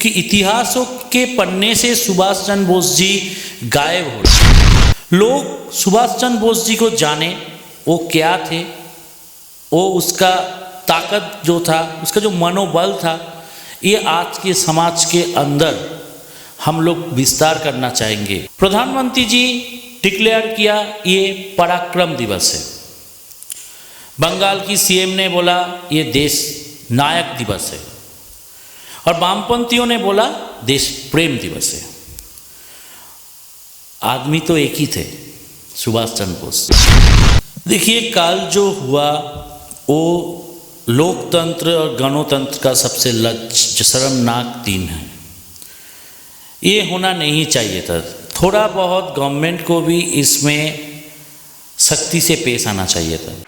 क्योंकि इतिहासों के पन्ने से सुभाष चंद्र बोस जी गायब हो रहे। लोग सुभाष चंद्र बोस जी को जाने, वो क्या थे, वो उसका ताकत जो था, उसका जो मनोबल था, ये आज के समाज के अंदर हम लोग विस्तार करना चाहेंगे। प्रधानमंत्री जी डिक्लेयर किया ये पराक्रम दिवस है। बंगाल की सीएम ने बोला ये देश नायक दिवस है, और वामपंथियों ने बोला देश प्रेम दिवस है। आदमी तो एक ही थे, सुभाष चंद्र बोस। देखिए, काल जो हुआ वो लोकतंत्र और गणतंत्र का सबसे शर्मनाक दिन है। ये होना नहीं चाहिए था। थोड़ा बहुत गवर्नमेंट को भी इसमें सख्ती से पेश आना चाहिए था।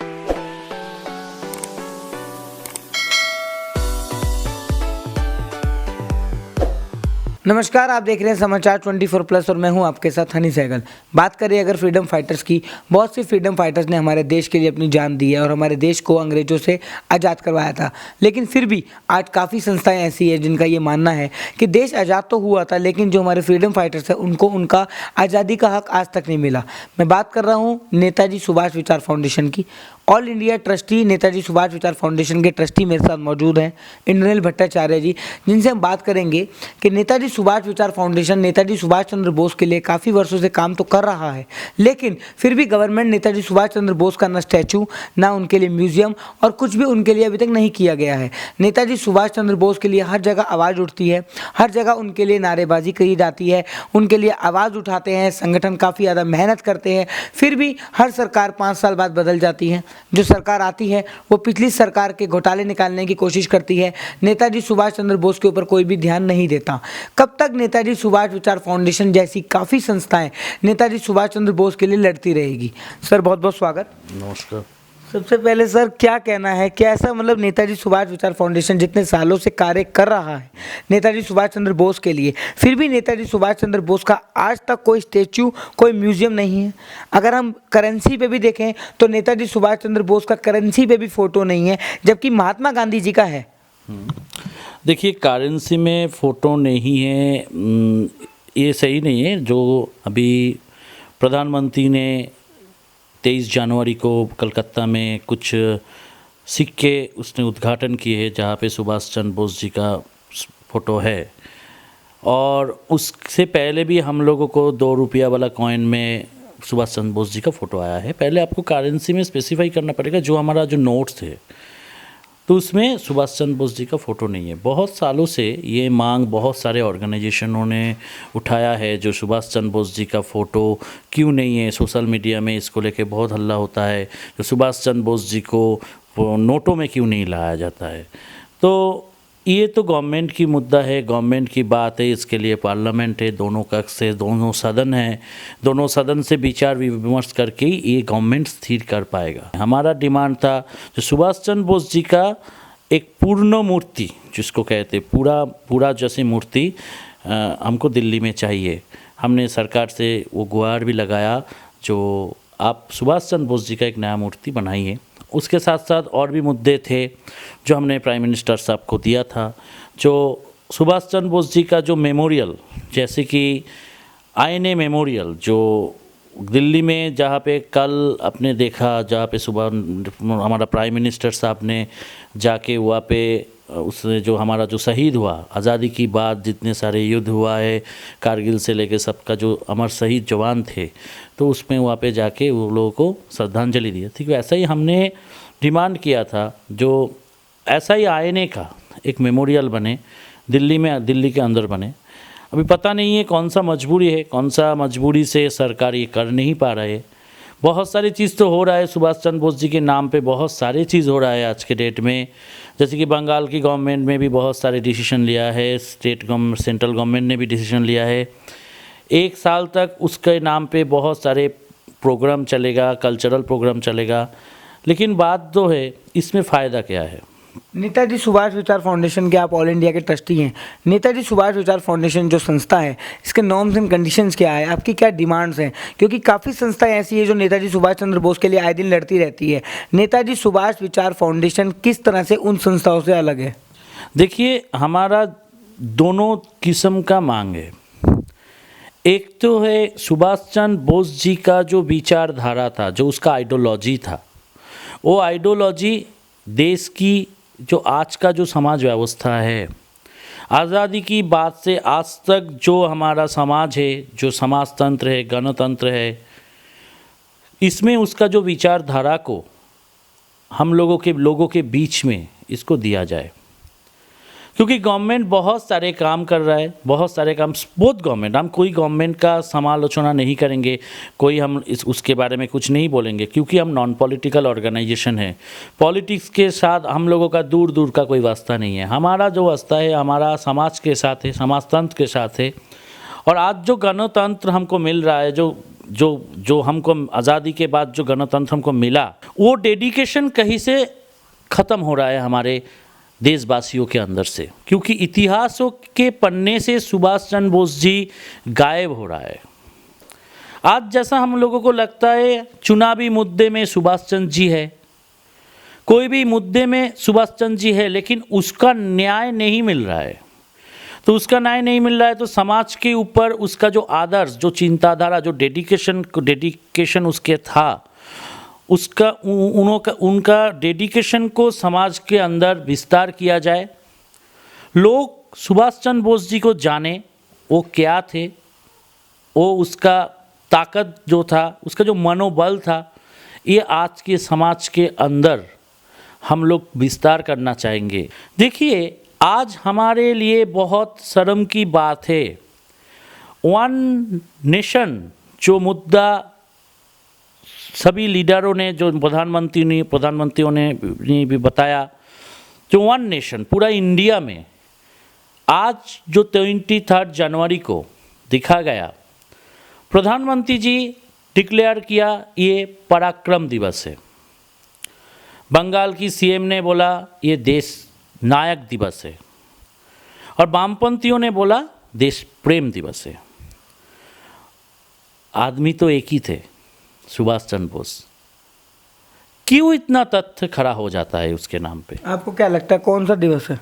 नमस्कार, आप देख रहे हैं समाचार 24+ और मैं हूं आपके साथ हनी सहगल। बात करें अगर फ्रीडम फाइटर्स की, बहुत से फ्रीडम फाइटर्स ने हमारे देश के लिए अपनी जान दी है और हमारे देश को अंग्रेजों से आज़ाद करवाया था। लेकिन फिर भी आज काफ़ी संस्थाएं ऐसी हैं जिनका ये मानना है कि देश आज़ाद तो हुआ था, लेकिन जो हमारे फ्रीडम फाइटर्स हैं उनको उनका आज़ादी का हक आज तक नहीं मिला। मैं बात कर रहा हूँ नेताजी सुभाष विचार फाउंडेशन की। All India trustee Netaji Subhash Vichar foundation के ट्रस्टी मेरे साथ मौजूद हैं, इंद्रनील भट्टाचार्य जी, जिनसे हम बात करेंगे कि नेताजी सुभाष विचार फाउंडेशन नेताजी सुभाष चंद्र बोस के लिए काफ़ी वर्षों से काम तो कर रहा है, लेकिन फिर भी गवर्नमेंट नेताजी सुभाष चंद्र बोस का ना स्टैचू, ना उनके लिए म्यूजियम और कुछ भी उनके लिए अभी तक नहीं किया गया है। नेताजी सुभाष चंद्र बोस के लिए हर जगह आवाज़ उठती है, हर जगह उनके लिए नारेबाजी करी जाती है, उनके लिए आवाज़ उठाते हैं, संगठन काफ़ी ज़्यादा मेहनत करते हैं। फिर भी हर सरकार 5 साल बाद बदल जाती है। जो सरकार आती है वो पिछली सरकार के घोटाले निकालने की कोशिश करती है। नेताजी सुभाष चंद्र बोस के ऊपर कोई भी ध्यान नहीं देता। कब तक नेताजी सुभाष विचार फाउंडेशन जैसी काफ़ी संस्थाएं नेताजी सुभाष चंद्र बोस के लिए लड़ती रहेगी? सर, बहुत बहुत स्वागत। नमस्कार। सबसे पहले सर, क्या कहना है, क्या ऐसा मतलब नेताजी सुभाष विचार फाउंडेशन जितने सालों से कार्य कर रहा है नेताजी सुभाष चंद्र बोस के लिए, फिर भी नेताजी सुभाष चंद्र बोस का आज तक कोई स्टेच्यू, कोई म्यूजियम नहीं है? अगर हम करेंसी पे भी देखें तो नेताजी सुभाष चंद्र बोस का करेंसी पे भी फोटो नहीं है, जबकि महात्मा गांधी जी का है। देखिए, करेंसी में फ़ोटो नहीं है, ये सही नहीं है। जो अभी प्रधानमंत्री ने 23 जनवरी को कलकत्ता में कुछ सिक्के उसने उद्घाटन किए हैं जहाँ पे सुभाष चंद्र बोस जी का फ़ोटो है, और उससे पहले भी हम लोगों को 2 रुपया वाला कॉइन में सुभाष चंद्र बोस जी का फ़ोटो आया है। पहले आपको करेंसी में स्पेसिफाई करना पड़ेगा। जो हमारा जो नोट्स थे तो उसमें सुभाष चंद्र बोस जी का फ़ोटो नहीं है। बहुत सालों से ये मांग बहुत सारे ऑर्गेनाइजेशनों ने उठाया है, जो सुभाष चंद्र बोस जी का फ़ोटो क्यों नहीं है। सोशल मीडिया में इसको लेके बहुत हल्ला होता है, जो सुभाष चंद्र बोस जी को नोटों में क्यों नहीं लाया जाता है। तो ये तो गवर्नमेंट की मुद्दा है, गवर्नमेंट की बात है। इसके लिए पार्लियामेंट है, दोनों कक्ष से, दोनों सदन है, दोनों सदन से विचार विमर्श करके ये गवर्नमेंट स्थिर कर पाएगा। हमारा डिमांड था जो सुभाष चंद्र बोस जी का एक पूर्ण मूर्ति, जिसको कहते पूरा जैसी मूर्ति हमको दिल्ली में चाहिए। हमने सरकार से वो गुहार भी लगाया, जो आप सुभाष चंद्र बोस जी का एक नया मूर्ति बनाइए। उसके साथ साथ और भी मुद्दे थे जो हमने प्राइम मिनिस्टर साहब को दिया था। जो सुभाष चंद्र बोस जी का जो मेमोरियल, जैसे कि आईएनए मेमोरियल जो दिल्ली में, जहाँ पे कल आपने देखा, जहाँ पे सुबह हमारा प्राइम मिनिस्टर साहब ने जाके वहाँ पे उसने जो हमारा जो शहीद हुआ आज़ादी की बाद, जितने सारे युद्ध हुआ है कारगिल से लेके सबका, जो अमर शहीद जवान थे, तो उसमें वहाँ पे जाके वो लोगों को श्रद्धांजलि दी। ठीक है, ऐसा ही हमने डिमांड किया था, जो ऐसा ही आईएनए का एक मेमोरियल बने दिल्ली में, दिल्ली के अंदर बने। अभी पता नहीं है कौन सा मजबूरी है, कौन सा मजबूरी से सरकार ये कर नहीं पा रहा है। बहुत सारी चीज़ तो हो रहा है सुभाष चंद्र बोस जी के नाम पे, बहुत सारी चीज़ हो रहा है आज के डेट में। जैसे कि बंगाल की गवर्नमेंट में भी बहुत सारे डिसीजन लिया है, सेंट्रल गवर्नमेंट ने भी डिसीजन लिया है। 1 साल तक उसके नाम पे बहुत सारे प्रोग्राम चलेगा, कल्चरल प्रोग्राम चलेगा, लेकिन बात जो है इसमें फ़ायदा क्या है। नेताजी सुभाष विचार फाउंडेशन के आप ऑल इंडिया के ट्रस्टी हैं। नेताजी सुभाष विचार फाउंडेशन जो संस्था है, इसके नॉर्म्स एंड कंडीशंस क्या है, आपकी क्या डिमांड्स हैं? क्योंकि काफ़ी संस्थाएं ऐसी है जो नेताजी सुभाष चंद्र बोस के लिए आए दिन लड़ती रहती है। नेताजी सुभाष विचार फाउंडेशन किस तरह से उन संस्थाओं से अलग है? देखिए, हमारा दोनों किस्म का मांग है। एक तो है सुभाष चंद्र बोस जी का जो विचारधारा था, जो उसका आइडियोलॉजी था, वो आइडियोलॉजी देश की जो आज का जो समाज व्यवस्था है, आज़ादी की बात से आज तक जो हमारा समाज है, जो समाजतंत्र है, गणतंत्र है, इसमें उसका जो विचारधारा को हम लोगों के बीच में इसको दिया जाए। क्योंकि गवर्नमेंट बहुत सारे काम कर रहा है, बहुत सारे काम, बोथ गवर्नमेंट, हम कोई गवर्नमेंट का समालोचना नहीं करेंगे, कोई हम उसके बारे में कुछ नहीं बोलेंगे, क्योंकि हम नॉन पॉलिटिकल ऑर्गेनाइजेशन है। पॉलिटिक्स के साथ हम लोगों का दूर दूर का कोई वास्ता नहीं है। हमारा जो वास्ता है हमारा समाज के साथ है, समाजतंत्र के साथ है। और आज जो गणतंत्र हमको मिल रहा है, जो हमको आज़ादी के बाद जो गणतंत्र हमको मिला, वो डेडिकेशन कहीं से ख़त्म हो रहा है हमारे देशवासियों के अंदर से, क्योंकि इतिहासों के पन्ने से सुभाष चंद्र बोस जी गायब हो रहा है। आज जैसा हम लोगों को लगता है चुनावी मुद्दे में सुभाष चंद्र जी है, कोई भी मुद्दे में सुभाष चंद्र जी है, लेकिन उसका न्याय नहीं मिल रहा है। तो उसका न्याय नहीं मिल रहा है तो समाज के ऊपर उसका जो आदर्श, जो चिंताधारा, जो डेडिकेशन उसके था, उनका डेडिकेशन को समाज के अंदर विस्तार किया जाए। लोग सुभाष चंद्र बोस जी को जाने, वो क्या थे, वो उसका ताकत जो था, उसका जो मनोबल था, ये आज के समाज के अंदर हम लोग विस्तार करना चाहेंगे। देखिए, आज हमारे लिए बहुत शर्म की बात है, वन नेशन जो मुद्दा सभी लीडरों ने, जो प्रधानमंत्रियों ने भी बताया, जो वन नेशन पूरा इंडिया में आज जो 23 जनवरी को दिखा गया, प्रधानमंत्री जी डिक्लेयर किया ये पराक्रम दिवस है। बंगाल की सीएम ने बोला ये देश नायक दिवस है, और वामपंथियों ने बोला देश प्रेम दिवस है। आदमी तो एक ही थे, सुभाष चंद्र बोस। क्यों इतना तथ्य खड़ा हो जाता है उसके नाम पे? आपको क्या लगता है कौन सा दिवस है?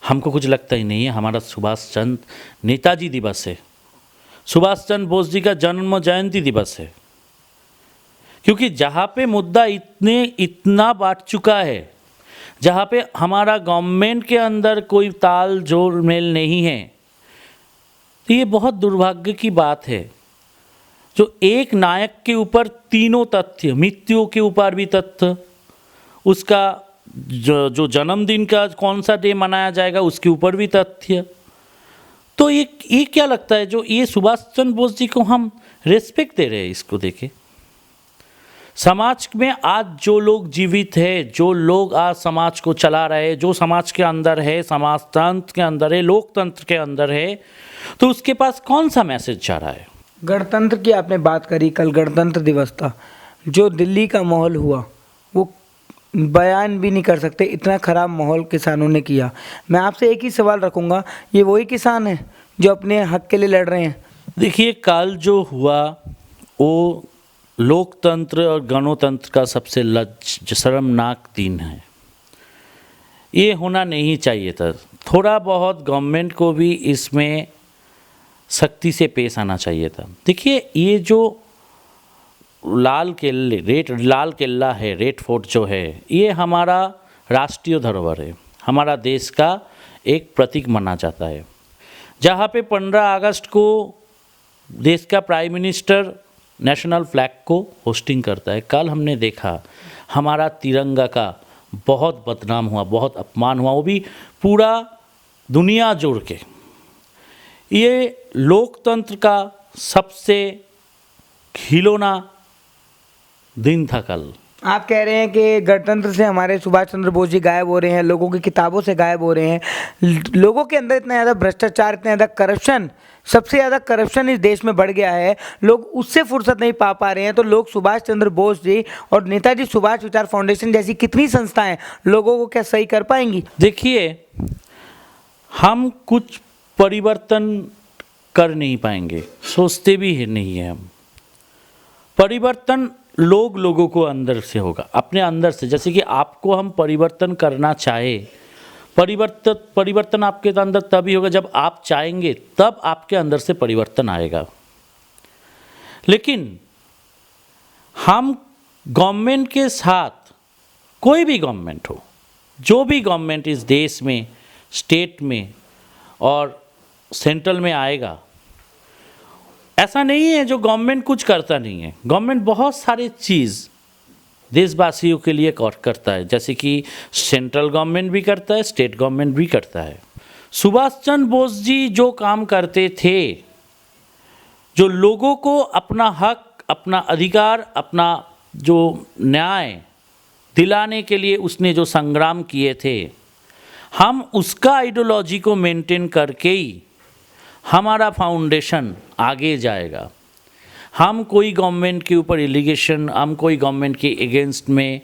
हमको कुछ लगता ही नहीं है। हमारा सुभाष चंद्र नेताजी दिवस है, सुभाष चंद्र बोस जी का जन्म जयंती दिवस है। क्योंकि जहाँ पे मुद्दा इतना बांट चुका है, जहाँ पे हमारा गवर्नमेंट के अंदर कोई ताल जोड़ मेल नहीं है, तो ये बहुत दुर्भाग्य की बात है। जो एक नायक के ऊपर तीनों तथ्य, मृत्यु के ऊपर भी तथ्य, उसका जो जन्मदिन का कौन सा डे मनाया जाएगा उसके ऊपर भी तथ्य, तो ये क्या लगता है, जो ये सुभाष चंद्र बोस जी को हम रेस्पेक्ट दे रहे हैं? इसको देखे समाज में आज जो लोग जीवित है, जो लोग आज समाज को चला रहे हैं, जो समाज के अंदर है, समाजतंत्र के अंदर है, लोकतंत्र के अंदर है, तो उसके पास कौन सा मैसेज जा रहा है? गणतंत्र की आपने बात करी, कल गणतंत्र दिवस था। जो दिल्ली का माहौल हुआ वो बयान भी नहीं कर सकते, इतना ख़राब माहौल किसानों ने किया। मैं आपसे एक ही सवाल रखूँगा, ये वही किसान हैं जो अपने हक के लिए लड़ रहे हैं? देखिए, कल जो हुआ वो लोकतंत्र और गणतंत्र का सबसे शर्मनाक दिन है। ये होना नहीं चाहिए था। थोड़ा बहुत गवर्नमेंट को भी इसमें सख्ती से पेश आना चाहिए था। देखिए, ये जो लाल किला है, रेड फोर्ट जो है, ये हमारा राष्ट्रीय धरोहर है, हमारा देश का एक प्रतीक माना जाता है। जहाँ पे 15 अगस्त को देश का प्राइम मिनिस्टर नेशनल फ्लैग को होस्टिंग करता है। कल हमने देखा हमारा तिरंगा का बहुत बदनाम हुआ, बहुत अपमान हुआ, वो भी पूरा दुनिया जोड़ के। ये लोकतंत्र का सबसे खिलौना दिन था कल। आप कह रहे हैं कि गणतंत्र से हमारे सुभाष चंद्र बोस जी गायब हो रहे हैं, लोगों की किताबों से गायब हो रहे हैं, लोगों के अंदर इतना ज़्यादा भ्रष्टाचार, इतना ज़्यादा करप्शन, सबसे ज़्यादा करप्शन इस देश में बढ़ गया है, लोग उससे फुर्सत नहीं पा रहे हैं। तो लोग सुभाष चंद्र बोस जी और नेताजी सुभाष विचार फाउंडेशन जैसी कितनी संस्थाएं लोगों को क्या सही कर पाएंगी? देखिए, हम कुछ परिवर्तन कर नहीं पाएंगे, सोचते भी नहीं है हम। परिवर्तन लोगों को अंदर से होगा, अपने अंदर से। जैसे कि आपको हम परिवर्तन करना चाहे परिवर्तन आपके अंदर तभी होगा जब आप चाहेंगे, तब आपके अंदर से परिवर्तन आएगा। लेकिन हम गवर्नमेंट के साथ, कोई भी गवर्नमेंट हो, जो भी गवर्नमेंट इस देश में, स्टेट में और सेंट्रल में आएगा, ऐसा नहीं है जो गवर्नमेंट कुछ करता नहीं है। गवर्नमेंट बहुत सारे चीज़ देशवासियों के लिए करता है, जैसे कि सेंट्रल गवर्नमेंट भी करता है, स्टेट गवर्नमेंट भी करता है। सुभाष चंद्र बोस जी जो काम करते थे, जो लोगों को अपना हक, अपना अधिकार, अपना जो न्याय दिलाने के लिए उसने जो संग्राम किए थे, हम उसका आइडियोलॉजी को मेंटेन करके ही हमारा फाउंडेशन आगे जाएगा। हम कोई गवर्नमेंट के ऊपर एलिगेशन, हम कोई गवर्नमेंट के अगेंस्ट में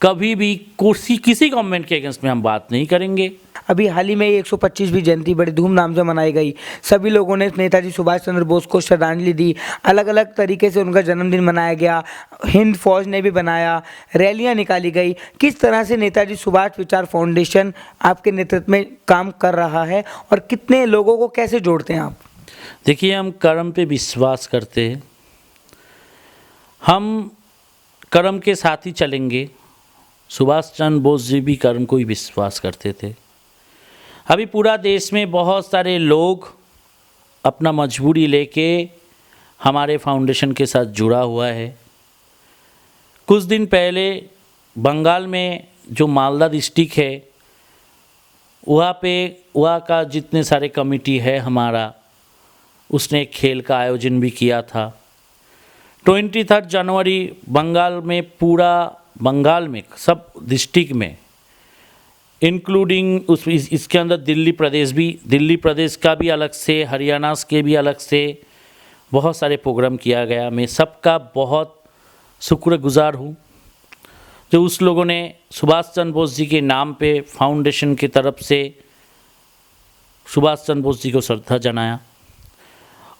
कभी भी किसी गवर्नमेंट के अगेंस्ट में हम बात नहीं करेंगे। अभी हाल ही में 125वीं जयंती बड़ी धूमधाम से मनाई गई। सभी लोगों ने नेताजी सुभाष चंद्र बोस को श्रद्धांजलि दी। अलग अलग तरीके से उनका जन्मदिन मनाया गया। हिंद फौज ने भी बनाया, रैलियां निकाली गई। किस तरह से नेताजी सुभाष विचार फाउंडेशन आपके नेतृत्व में काम कर रहा है और कितने लोगों को कैसे जोड़ते हैं आप? देखिए, हम कर्म पे विश्वास करते हैं। हम कर्म के साथ ही चलेंगे। सुभाष चंद्र बोस जी भी कर्म को ही विश्वास करते थे। अभी पूरा देश में बहुत सारे लोग अपना मजबूरी लेके हमारे फाउंडेशन के साथ जुड़ा हुआ है। कुछ दिन पहले बंगाल में जो मालदा डिस्ट्रिक्ट है, वहाँ का जितने सारे कमेटी है हमारा, उसने एक खेल का आयोजन भी किया था। 23 जनवरी बंगाल में, पूरा बंगाल में सब डिस्ट्रिक्ट में, इंक्लूडिंग इसके अंदर दिल्ली प्रदेश का भी अलग से, हरियाणा के भी अलग से बहुत सारे प्रोग्राम किया गया। मैं सबका बहुत शुक्रगुजार हूँ जो उस लोगों ने सुभाष चंद्र बोस जी के नाम पे फाउंडेशन की तरफ से सुभाष चंद्र बोस जी को श्रद्धा जनाया।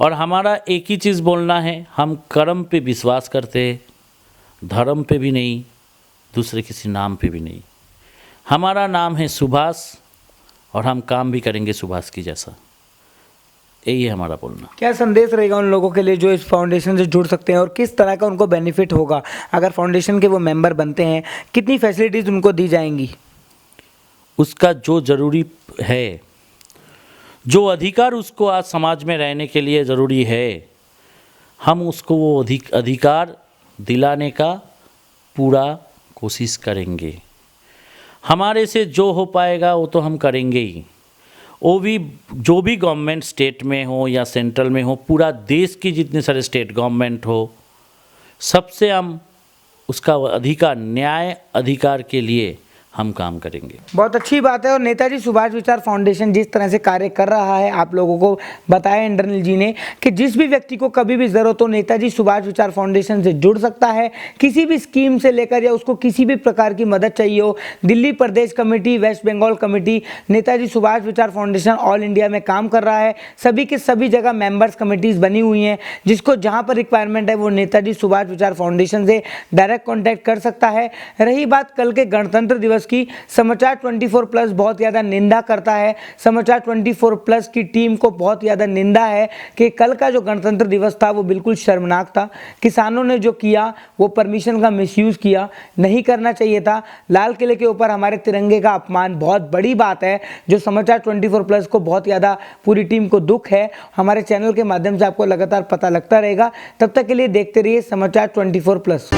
और हमारा एक ही चीज़ बोलना है, हम कर्म पे विश्वास करते हैं, धर्म पे भी नहीं, दूसरे किसी नाम पे भी नहीं। हमारा नाम है सुभाष और हम काम भी करेंगे सुभाष की जैसा। यही है हमारा बोलना। क्या संदेश रहेगा उन लोगों के लिए जो इस फाउंडेशन से जुड़ सकते हैं और किस तरह का उनको बेनिफिट होगा अगर फाउंडेशन के वो मेंबर बनते हैं? कितनी फैसिलिटीज़ उनको दी जाएंगी? उसका जो ज़रूरी है, जो अधिकार उसको आज समाज में रहने के लिए ज़रूरी है, हम उसको वो अधिकार दिलाने का पूरा कोशिश करेंगे। हमारे से जो हो पाएगा वो तो हम करेंगे ही। वो भी जो भी गवर्नमेंट स्टेट में हो या सेंट्रल में हो, पूरा देश की जितने सारे स्टेट गवर्नमेंट हो, सबसे हम उसका अधिकार, न्याय अधिकार के लिए हम काम करेंगे। बहुत अच्छी बात है। और नेताजी सुभाष विचार फाउंडेशन जिस तरह से कार्य कर रहा है, आप लोगों को बताया इंद्रनील जी ने कि जिस भी व्यक्ति को कभी भी ज़रूरत हो नेताजी सुभाष विचार फाउंडेशन से जुड़ सकता है। किसी भी स्कीम से लेकर या उसको किसी भी प्रकार की मदद चाहिए हो, दिल्ली प्रदेश committee, West Bengal committee, Netaji Subhash Vichar foundation all India में काम कर रहा है। सभी के सभी जगह मेंबर्स कमेटीज़ बनी हुई हैं, जिसको जहाँ पर रिक्वायरमेंट है वो नेताजी सुभाष विचार फाउंडेशन से डायरेक्ट कॉन्टैक्ट कर सकता है। रही बात कल के गणतंत्र दिवस की, समाचार 24+ बहुत ज़्यादा निंदा करता है। समाचार 24+ की टीम को बहुत ज़्यादा निंदा है कि कल का जो गणतंत्र दिवस था वो बिल्कुल शर्मनाक था। किसानों ने जो किया वो परमिशन का मिसयूज़ किया, नहीं करना चाहिए था। लाल किले के ऊपर हमारे तिरंगे का अपमान बहुत बड़ी बात है, जो समाचार 24+ को बहुत ज़्यादा, पूरी टीम को दुख है। हमारे चैनल के माध्यम से आपको लगातार पता लगता रहेगा। तब तक के लिए देखते रहिए समाचार 24+।